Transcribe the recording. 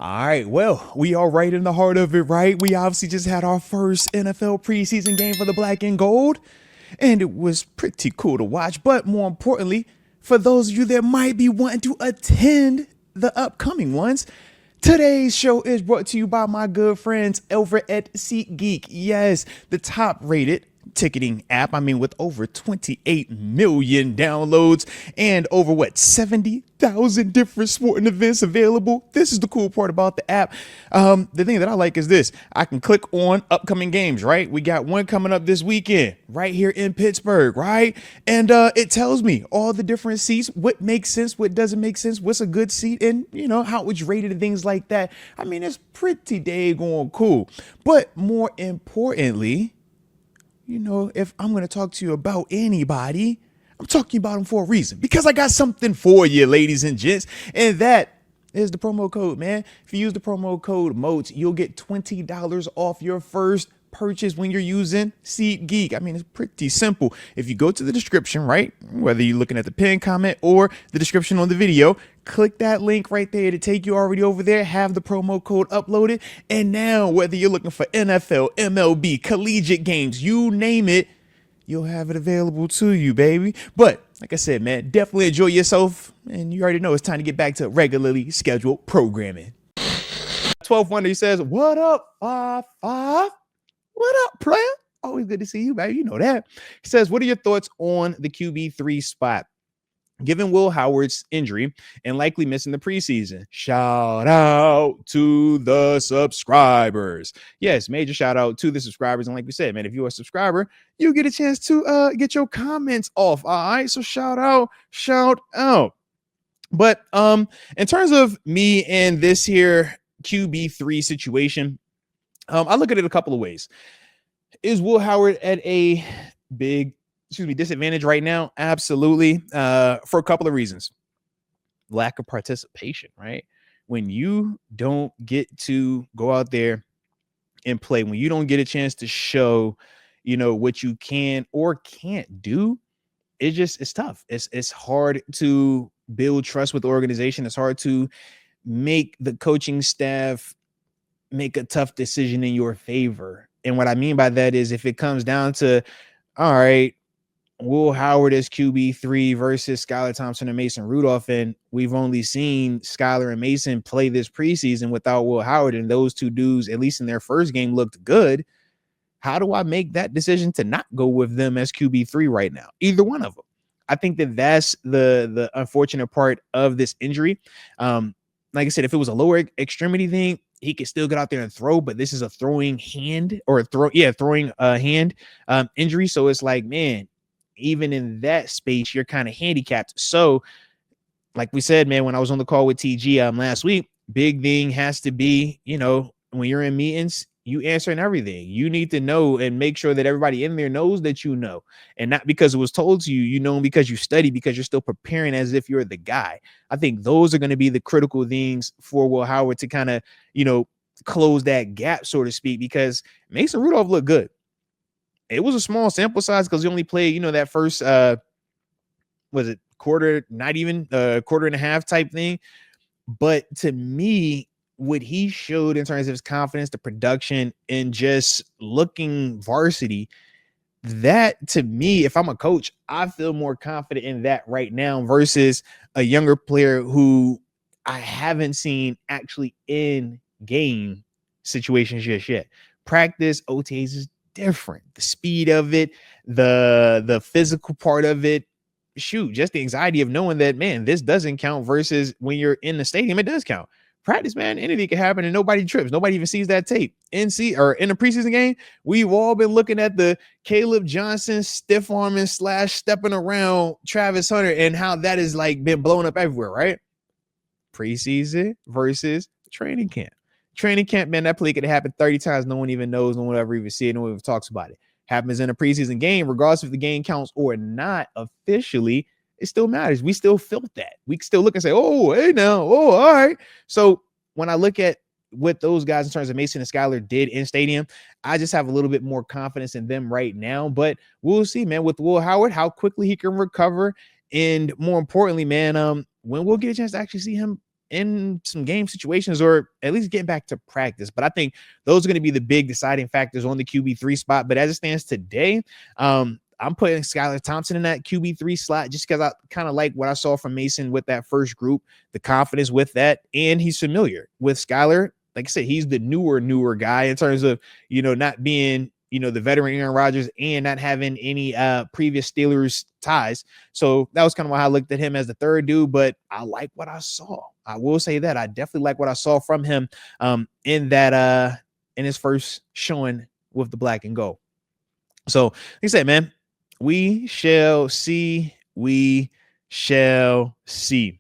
All right, well, we are right in the heart of it, right? We obviously just had our first NFL preseason game for the black and gold, and it was pretty cool to watch. But more importantly, for those of you that might be wanting to attend the upcoming ones, today's show is brought to you by my good friends over at SeatGeek. Yes, the top rated ticketing app. I mean, with over 28 million downloads and over 70,000 different sporting events available. This is the cool part about the app. The thing that I like is this: I can click on upcoming games, right? We got one coming up this weekend right here in Pittsburgh, right? And it tells me all the different seats, what makes sense, what doesn't make sense, what's a good seat, and how it's rated and things like that. I mean, it's pretty daggone cool. But more importantly, if I'm going to talk to you about anybody, I'm talking about them for a reason, because I got something for you, ladies and gents. And that is the promo code, man. If you use the promo code Moats, you'll get $20 off your first purchase when you're using SeatGeek. I mean, it's pretty simple. If you go to the description, right, whether you're looking at the pinned comment or the description on the video, click that link right there to take you already over there, have the promo code uploaded, and now whether you're looking for NFL, MLB, collegiate games, you name it, you'll have it available to you, baby. But like I said, man, definitely enjoy yourself, and you already know it's time to get back to regularly scheduled programming. 12th Wonder, he says, "What up, 5-5? What up, player? Always good to see you, baby. You know that." He says, "What are your thoughts on the QB3 spot, given Will Howard's injury and likely missing the preseason?" Shout out to the subscribers. Yes, major shout out to the subscribers. And like we said, man, if you're a subscriber, you get a chance to get your comments off. All right. So shout out. But in terms of me and this here QB3 situation, I look at it a couple of ways. Is Will Howard at a big disadvantage right now? Absolutely. For a couple of reasons. Lack of participation, right? When you don't get to go out there and play, when you don't get a chance to show, what you can or can't do, it's tough. It's hard to build trust with the organization. It's hard to make the coaching staff make a tough decision in your favor. And what I mean by that is, if it comes down to, all right, Will Howard is QB3 versus Skylar Thompson and Mason Rudolph, and we've only seen Skylar and Mason play this preseason without Will Howard, and those two dudes, at least in their first game, looked good. How do I make that decision to not go with them as QB3 right now? Either one of them. I think that's the unfortunate part of this injury. Like I said, if it was a lower extremity thing, he could still get out there and throw, but this is a throwing hand injury. So it's like, man, even in that space, you're kind of handicapped. So like we said, man, when I was on the call with TG last week, big thing has to be, when you're in meetings, you answering everything. You need to know and make sure that everybody in there knows that you know, and not because it was told to you, because you study, because you're still preparing as if you're the guy. I think those are going to be the critical things for Will Howard to kind of, close that gap, so to speak, because Mason Rudolph looked good. It was a small sample size because he only played, that first, was it quarter, not even quarter and a half type thing. But to me, what he showed in terms of his confidence, the production, and just looking varsity, that to me, if I'm a coach, I feel more confident in that right now versus a younger player who I haven't seen actually in game situations just yet. Practice, OTAs is different. The speed of it, the physical part of it, just the anxiety of knowing that, man, this doesn't count versus when you're in the stadium, it does count. Practice, man, anything can happen and nobody trips. Nobody even sees that tape. In a preseason game, we've all been looking at the Caleb Johnson stiff arming / stepping around Travis Hunter and how that is like been blown up everywhere, right? Preseason versus training camp. Training camp, man, that play could happen 30 times. No one even knows. No one ever even see it. No one even talks about it. Happens in a preseason game, regardless if the game counts or not officially, it still matters. We still felt that. We still look and say, oh, hey now, oh, all right. So when I look at what those guys in terms of Mason and Skylar did in stadium, I just have a little bit more confidence in them right now. But we'll see, man, with Will Howard, how quickly he can recover. And more importantly, man, when we'll get a chance to actually see him in some game situations, or at least getting back to practice. But I think those are going to be the big deciding factors on the QB3 spot. But as it stands today, I'm putting Skylar Thompson in that QB3 slot just because I kind of like what I saw from Mason with that first group, the confidence with that, and he's familiar with Skylar. Like I said, he's the newer guy in terms of, not being, the veteran Aaron Rodgers and not having any previous Steelers ties. So that was kind of why I looked at him as the third dude, but I like what I saw. I will say that I definitely like what I saw from him in his first showing with the black and gold. So like I said, man, we shall see. We shall see.